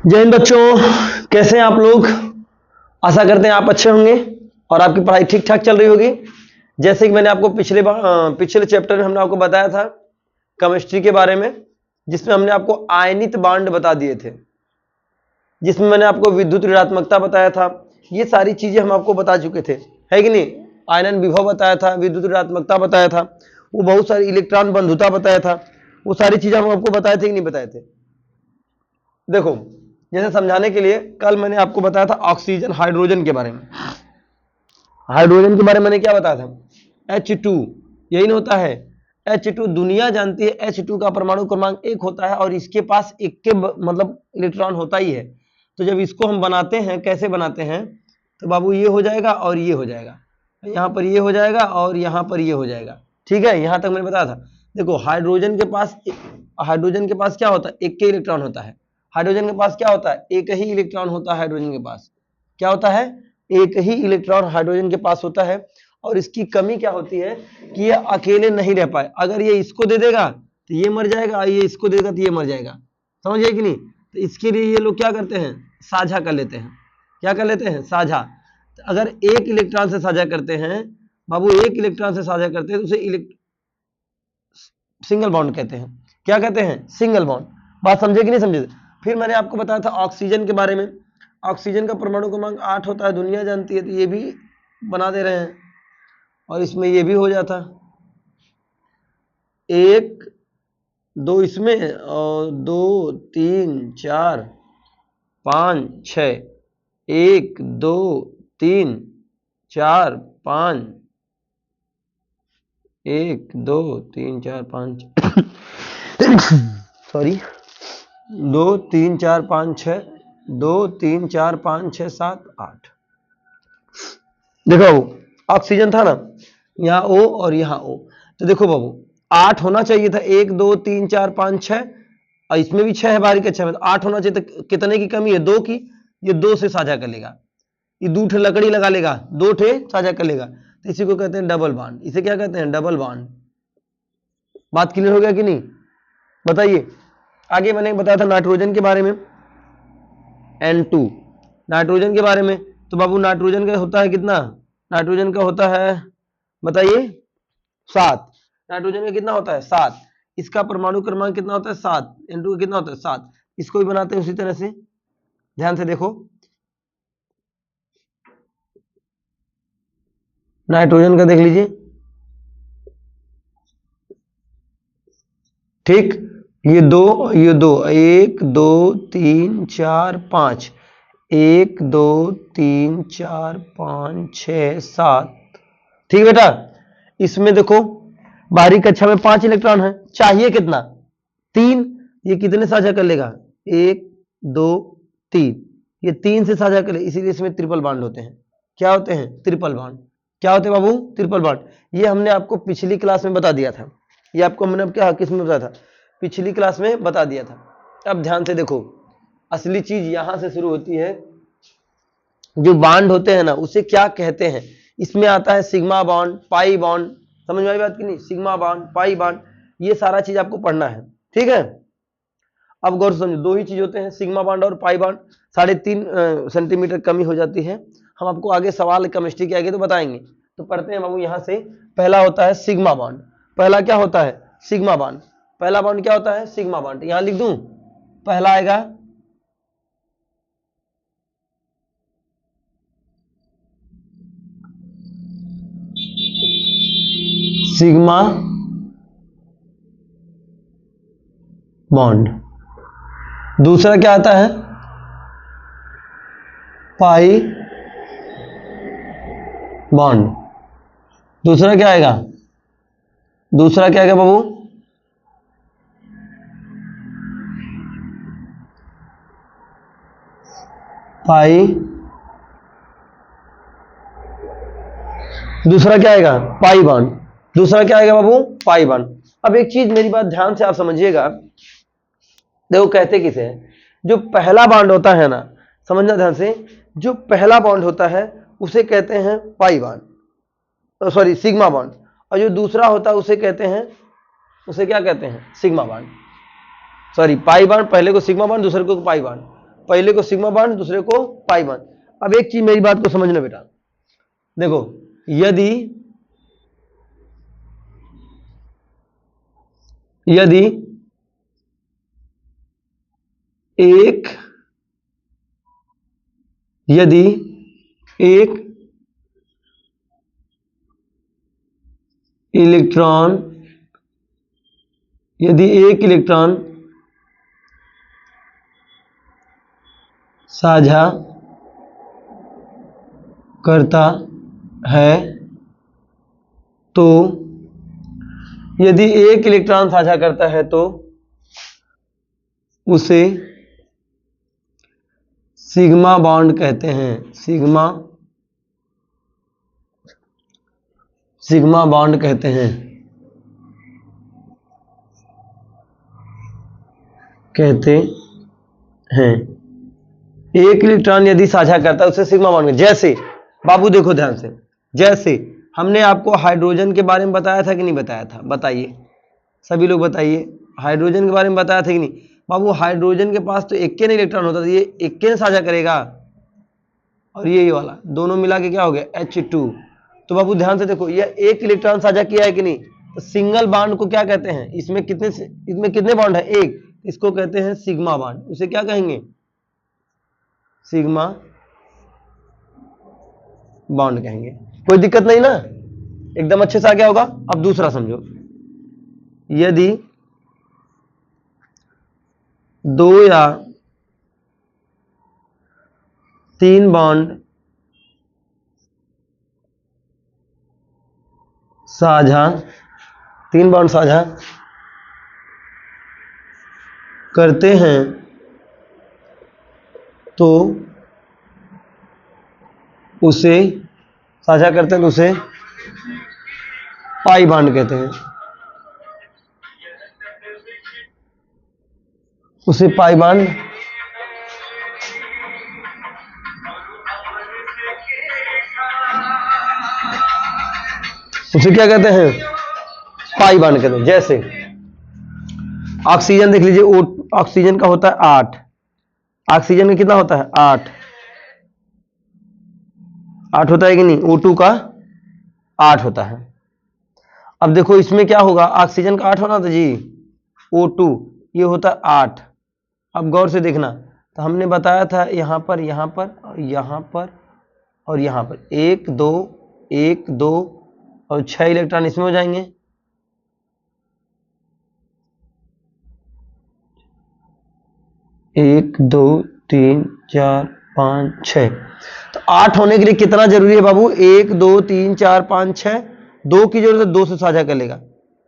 जय हिंद बच्चों, कैसे हैं आप लोग। आशा करते हैं आप अच्छे होंगे और आपकी पढ़ाई ठीक ठाक चल रही होगी। जैसे कि मैंने आपको पिछले चैप्टर में हमने आपको बताया था केमिस्ट्री के बारे में, जिसमें हमने आपको आयनित बांड बता दिए थे, जिसमें मैंने आपको विद्युत ऋणात्मकता बताया था। ये सारी चीजें हम आपको बता चुके थे, है कि नहीं। आयनन विभव बताया था, विद्युत ऋणात्मकता बताया था, वो बहुत सारी इलेक्ट्रॉन बंधुता बताया था, वो सारी चीजें हम आपको बताए थे कि नहीं बताए थे। देखो, जैसे समझाने के लिए कल मैंने आपको बताया था ऑक्सीजन हाइड्रोजन के बारे में। हाइड्रोजन के बारे में मैंने क्या बताया था, H2, यही नहीं होता है H2। दुनिया जानती है H2 का परमाणु क्रमांक 1 होता है और इसके पास एक के मतलब इलेक्ट्रॉन होता ही है। तो जब इसको हम बनाते हैं, कैसे बनाते हैं, तो बाबू ये हो जाएगा और ये हो जाएगा, यहाँ पर ये हो जाएगा और यहाँ पर ये हो जाएगा। ठीक है, यहाँ तक मैंने बताया था। देखो, हाइड्रोजन के पास क्या होता है, एक के इलेक्ट्रॉन होता है। हाइड्रोजन के पास क्या होता है, एक ही इलेक्ट्रॉन होता है। हाइड्रोजन के पास क्या होता है, एक ही इलेक्ट्रॉन हाइड्रोजन के पास होता है। और इसकी कमी क्या होती है कि ये अकेले नहीं रह पाए। अगर ये इसको दे देगा तो ये मर जाएगा, ये इसको देगा तो ये मर जाएगा, समझिए कि नहीं। तो इसके लिए ये लोग क्या करते हैं, साझा कर लेते हैं। क्या कर लेते हैं, साझा। तो अगर एक इलेक्ट्रॉन से साझा करते हैं बाबू, एक इलेक्ट्रॉन से साझा करते हैं तो उसे सिंगल बॉन्ड कहते हैं। क्या कहते हैं, सिंगल बॉन्ड। बात समझे कि नहीं समझे। फिर मैंने आपको बताया था ऑक्सीजन के बारे में। ऑक्सीजन का परमाणु क्रमांक 8 होता है, दुनिया जानती है, तो ये भी बना दे रहे हैं और इसमें ये भी हो जाता 1 2 इसमें और 2 3 4 5 6, 1 2 3 4 5, 1 2 3 4 5 सॉरी 2 3 4 5 6, 2 3 4 5 6 7 8। देखो ऑक्सीजन था ना, यहाँ O और यहाँ O। तो देखो बाबू, 8 होना चाहिए था, 1 2 3 4 5 6, और इसमें भी 6 है, बारी के 6 में, तो 8 होना चाहिए। तो कितने की कमी है, 2 की। ये 2 से साझा कर लेगा, ये 2 ठे लकड़ी लगा लेगा, 2 ठे साझा कर लेगा। तो इसी को कहते हैं डबल बॉन्ड। इसे क्या कहते हैं, डबल बॉन्ड। बात क्लियर हो गया कि नहीं, बताइए। आगे मैंने बताया था नाइट्रोजन के बारे में, N2। नाइट्रोजन के बारे में, तो बाबू नाइट्रोजन का होता है कितना, नाइट्रोजन का होता है, बताइए, 7। नाइट्रोजन का कितना होता है, 7। इसका परमाणु क्रमांक कितना होता है, 7। N2 का कितना होता है, 7। इसको भी बनाते हैं उसी तरह से, ध्यान से देखो। नाइट्रोजन का देख लीजिए, ठीक। ये 2, ये 2, 1 2 3 4 5, 1 2 3 4 5 6 7। ठीक बेटा। इसमें देखो बाहरी कक्षा में 5 इलेक्ट्रॉन है, चाहिए कितना, 3। ये कितने साझा कर लेगा, 1 2 3। ये 3 से साझा कर ले, इसीलिए इसमें ट्रिपल बॉन्ड होते हैं। क्या होते हैं, ट्रिपल बॉन्ड। क्या होते हैं बाबू, ट्रिपल बॉन्ड। ये हमने आपको पिछली क्लास में बता दिया था। ये आपको हमने क्या किस में बताया था, पिछली क्लास में बता दिया था। अब ध्यान से देखो, असली चीज यहां से शुरू होती है। जो बॉन्ड होते हैं ना, उसे क्या कहते हैं। इसमें आता है सिग्मा बॉन्ड, पाई बॉन्ड। समझ में आई बात कि नहीं, सिग्मा बॉन्ड, पाई बॉन्ड, ये सारा चीज आपको पढ़ना है, ठीक है। अब गौर से समझो, 2 ही चीज होते हैं, सिग्मा बॉन्ड और पाई बॉन्ड। 3.5 सेंटीमीटर कमी हो जाती है। हम आपको आगे सवाल केमिस्ट्री के आगे तो बताएंगे। तो पढ़ते हैं बाबू यहां से। पहला होता है सिग्मा बॉन्ड। पहला क्या होता है, सिग्मा बॉन्ड। पहला बॉन्ड क्या होता है, सिग्मा बॉन्ड। यहां लिख दूं, पहला आएगा सिग्मा बॉन्ड। दूसरा क्या आता है, पाई बॉन्ड। दूसरा क्या आएगा, दूसरा क्या आएगा बाबू, पाई। दूसरा क्या आएगा, पाई बॉन्ड। दूसरा क्या आएगा बाबू, पाई बॉन्ड। अब एक चीज मेरी बात ध्यान से आप समझिएगा। देखो कहते किसे हैं, जो पहला बॉन्ड होता है ना, समझना ध्यान से, जो पहला बॉन्ड होता है उसे कहते हैं pi bond, sorry sigma bond. और जो दूसरा होता है उसे कहते हैं, उसे क्या कहते हैं, sigma bond. Sorry pi bond, पहले को सिग्मा बॉन्ड, दूसरे को पाई बॉन्ड। पहले को सिग्मा बॉन्ड, दूसरे को पाई बॉन्ड। अब एक चीज मेरी बात को समझना बेटा, देखो यदि एक इलेक्ट्रॉन साझा करता है तो उसे सिग्मा बॉन्ड कहते हैं। सिग्मा बॉन्ड कहते हैं। एक इलेक्ट्रॉन यदि साझा करता है उसे सिग्मा बॉन्ड। जैसे बाबू देखो ध्यान से, जैसे हमने आपको हाइड्रोजन के बारे में बताया था कि नहीं बताया था? बताइए सभी लोग, बताइए हाइड्रोजन के बारे में बताया था कि नहीं? बाबू हाइड्रोजन के पास तो एक इलेक्ट्रॉन होता था, ये एक साझा करेगा और ये वाला दोनों मिला के क्या हो गया H2। तो बाबू ध्यान से देखो, ये एक इलेक्ट्रॉन साझा किया है कि नहीं? तो सिंगल बॉन्ड को क्या कहते हैं? इसमें कितने बॉन्ड है? एक। इसको कहते हैं सिग्मा बॉन्ड। उसे क्या कहेंगे? सिग्मा बॉन्ड कहेंगे। कोई दिक्कत नहीं ना, एकदम अच्छे से आ गया होगा। अब दूसरा समझो, यदि 2 या 3 बॉन्ड साझा करते हैं तो उसे पाई बॉन्ड कहते हैं। उसे पाई बॉन्ड उसे क्या कहते हैं? पाई बॉन्ड कहते हैं। जैसे ऑक्सीजन देख लीजिए, ऑक्सीजन का होता है 8। ऑक्सीजन में कितना होता है? 8 होता है कि नहीं? O2 का 8 होता है। अब देखो इसमें क्या होगा? ऑक्सीजन का 8 होना था जी, O2 ये होता है 8। अब गौर से देखना, तो हमने बताया था यहां पर और यहां पर 1 2 और 6 इलेक्ट्रॉन इसमें हो जाएंगे। एक, 2, 3, 4, 5, 6। तो 8 होने के लिए कितना जरूरी है बाबू? 1 2 3 4 5 6। 2 की जरूरत है, 2 से साझा कर लेगा।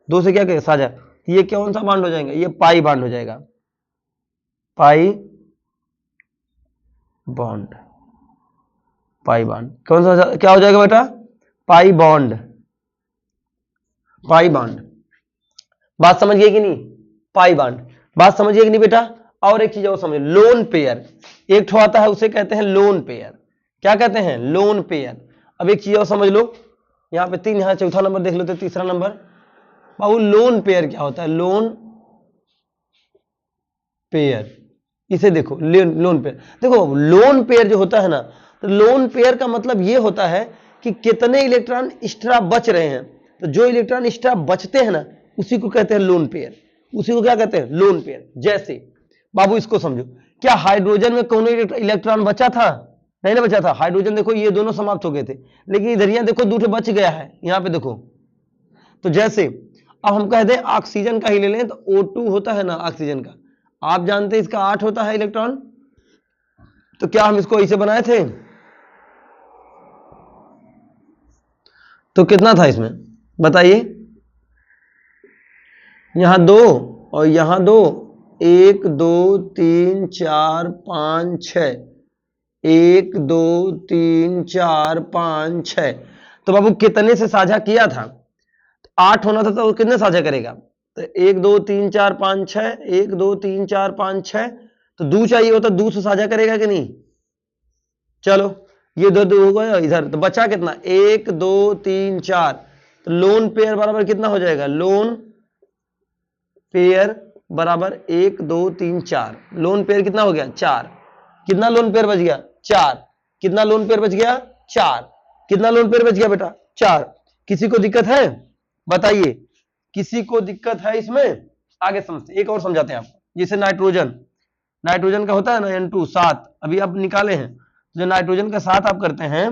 2 से क्या करेगा? साझा। ये कौन सा बॉन्ड हो जाएगा? ये पाई बॉन्ड हो जाएगा। पाई बॉन्ड कौन सा क्या हो जाएगा बेटा? Pi bond. बात समझ गए कि नहीं? पाई बॉन्ड बात समझिए कि नहीं बेटा? और एक चीज और समझो, लोन पेयर एक ठो आता है, उसे कहते हैं लोन पेयर। क्या कहते हैं? Lone pair. अब एक चीज और समझ लो, यहां पे 3, यहां चौथा नंबर देख लो, तो तीसरा नंबर बाबू लोन पेयर क्या होता है? लोन पेयर, इसे देखो लोन पेयर। देखो लोन पेयर जो होता है ना, तो लोन पेयर का मतलब ये होता है कि कितने इलेक्ट्रॉन एक्स्ट्रा बच रहे हैं। तो जो इलेक्ट्रॉन एक्स्ट्रा बचते हैं ना, उसी को कहते हैं लोन पेयर। उसी को क्या कहते हैं? Lone pair. जैसे बाबू इसको समझो, क्या हाइड्रोजन में कौन इलेक्ट्रॉन बचा था? नहीं ना बचा था। हाइड्रोजन देखो ये दोनों समाप्त हो गए थे, लेकिन इधर यहां देखो 2 बच गया है, यहां पे देखो। तो जैसे अब हम कह दें ऑक्सीजन का ही ले लें, तो O2 होता है ना ऑक्सीजन का, आप जानते हैं इसका 8 होता है इलेक्ट्रॉन। तो क्या हम इसको ऐसे बनाए थे? तो कितना था इसमें बताइए? यहां 2 और यहां 2, 1 2 3 4 5 6, 1 2 3 4 5 6। तो बाबू कितने से साझा किया था? 8 होना था, तो कितने साझा करेगा? तो 1 2 3 4 5 6, 1 2 3 4 5 6। तो 2 चाहिए होता, 2 से साझा करेगा कि नहीं? चलो ये 2 हो गया इधर, तो बचा कितना? 1 2 3 4। तो लोन पेयर बराबर कितना हो जाएगा? लोन पेयर बराबर 1 2 3 4। लोन पेयर कितना हो गया? 4। कितना लोन पेयर बच गया? 4। कितना लोन पेयर बच गया? 4। कितना लोन पेयर बच गया बेटा? 4। किसी को दिक्कत है बताइए? किसी को दिक्कत है इसमें? आगे समझते, एक और समझाते हैं आपको। जैसे नाइट्रोजन, नाइट्रोजन का होता है ना N2 7, अभी आप निकाले हैं। जो नाइट्रोजन का 7 आप करते हैं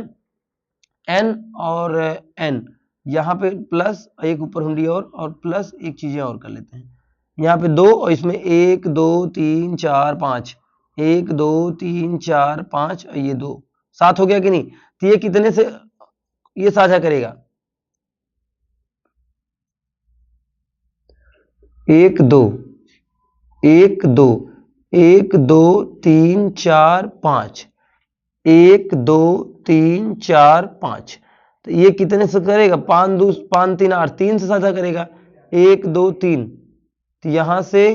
N और N, यहाँ पे प्लस एक ऊपर हुंडी और प्लस एक चीजें और कर लेते हैं। यहाँ पे 2 और इसमें 1 2 3 4 5, 1 2 3 4 5 और ये 2, 7 हो गया कि नहीं? तो ये कितने से ये साझा करेगा? 1 2 1 2 1 2 3 4 5, 1 2 3 4 5, तो ये कितने से करेगा? 5 2 5 3 8, 3 से साझा करेगा। 1 2 3, तो यहां से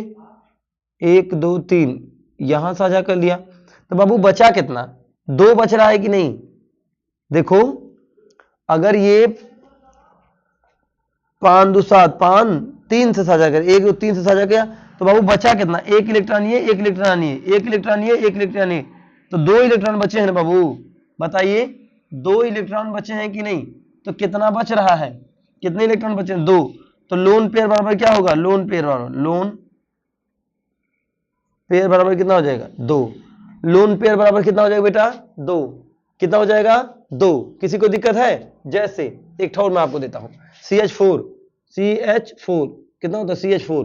1 2 3 यहां साझा कर लिया। तो बाबू बचा कितना? 2 बच रहा है कि नहीं? देखो अगर ये 5 2 7, 5 3 से साझा कर, 1 2 3 से साझा किया, तो बाबू बचा कितना? 1 इलेक्ट्रॉन ये, 1 इलेक्ट्रॉन ये, 1 इलेक्ट्रॉन ये, 1 इलेक्ट्रॉन ये, तो 2 इलेक्ट्रॉन बचे हैं ना बाबू? बताइए 2 इलेक्ट्रॉन बचे हैं कि नहीं? तो कितना बच रहा है? कितने इलेक्ट्रॉन बचे हैं? 2। तो लोन पेयर बराबर क्या होगा? लोन पेयर बराबर, लोन पेयर बराबर कितना हो जाएगा? 2। लोन पेयर बराबर कितना हो जाएगा बेटा? 2। कितना हो जाएगा? 2। किसी को दिक्कत है? जैसे एक ठोर मैं आपको देता हूं, CH4, CH4 कितना होता है? CH4,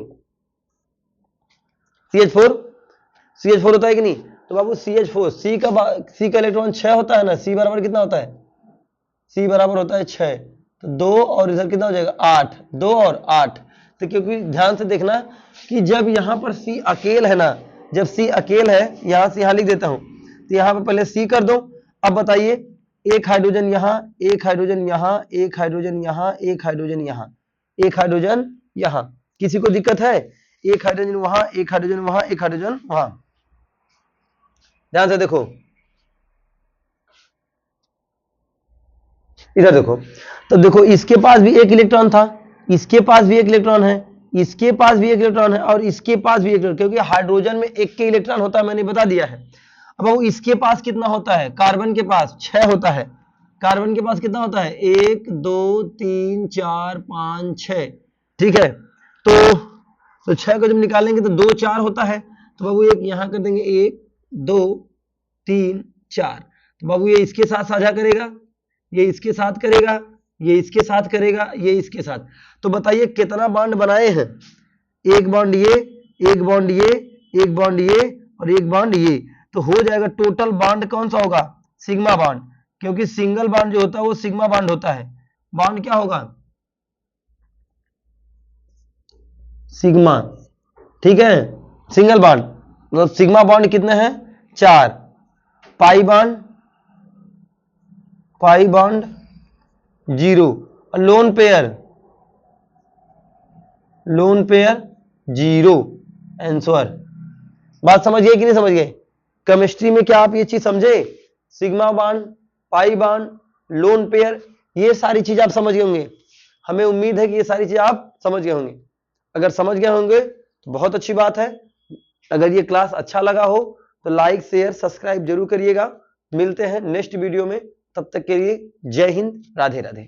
CH4, CH4 होता है कि नहीं? तो बाबू CH4, C का इलेक्ट्रॉन 6 होता है ना? C बराबर कितना होता है? C बराबर होता है 6, तो 2 और इधर कितना हो जाएगा? 8, 2 और 8। तो क्योंकि ध्यान से देखना कि जब यहां पर C अकेल है ना, जब C अकेल है, यहां से यहां लिख देता हूं, तो यहां पर पहले C कर दो। अब बताइए, एक हाइड्रोजन यहां, एक हाइड्रोजन यहां, एक हाइड्रोजन यहां, एक हाइड्रोजन यहां, एक हाइड्रोजन यहां। किसी को दिक्कत है? एक हाइड्रोजन वहां, एक हाइड्रोजन वहां, एक हाइड्रोजन वहां। ध्यान से देखो, इधर देखो, तो देखो इसके पास भी एक इलेक्ट्रॉन था, इसके पास भी एक इलेक्ट्रॉन है, इसके पास भी एक इलेक्ट्रॉन है और इसके पास भी एक इलेक्ट्रॉन, क्योंकि हाइड्रोजन में एक के इलेक्ट्रॉन होता है, मैंने बता दिया है। अब वो इसके पास कितना होता है? कार्बन के पास 6 होता है। कार्बन के पास कितना होता है? 1 2 3 4 5 6, ठीक है। तो 6 को जब निकालेंगे तो 2 4 होता है, तो बाबू एक यहां कर देंगे, 1 2 3 4, तो बाबू ये इसके साथ साझा करेगा, ये इसके साथ करेगा, ये इसके साथ करेगा, ये इसके साथ। तो बताइए कितना बॉन्ड बनाए हैं? एक बॉन्ड ये, एक बॉन्ड ये, एक बॉन्ड ये और एक बॉन्ड ये, तो हो जाएगा टोटल बॉन्ड कौन सा होगा? सिग्मा बॉन्ड, क्योंकि सिंगल बॉन्ड जो होता है वो सिग्मा बॉन्ड होता है। बॉन्ड क्या होगा? सिग्मा, ठीक है। सिंगल बॉन्ड मतलब सिग्मा बॉन्ड कितने हैं? 4। पाई बॉन्ड, पाई बॉन्ड 0, और lone pair, lone pair 0। Answer. बात समझ गए कि नहीं समझ गए? केमिस्ट्री में क्या आप ये चीज समझे? Sigma bond, pi bond, lone pair, ये सारी चीज आप समझ गए होंगे। हमें उम्मीद है कि ये सारी चीज आप समझ गए होंगे। अगर समझ गए होंगे तो बहुत अच्छी बात है। अगर ये क्लास अच्छा लगा हो तो लाइक शेयर सब्सक्राइब जरूर करिएगा। मिलते हैं नेक्स्ट वीडियो में, तब तक के लिए जय हिंद, राधे राधे।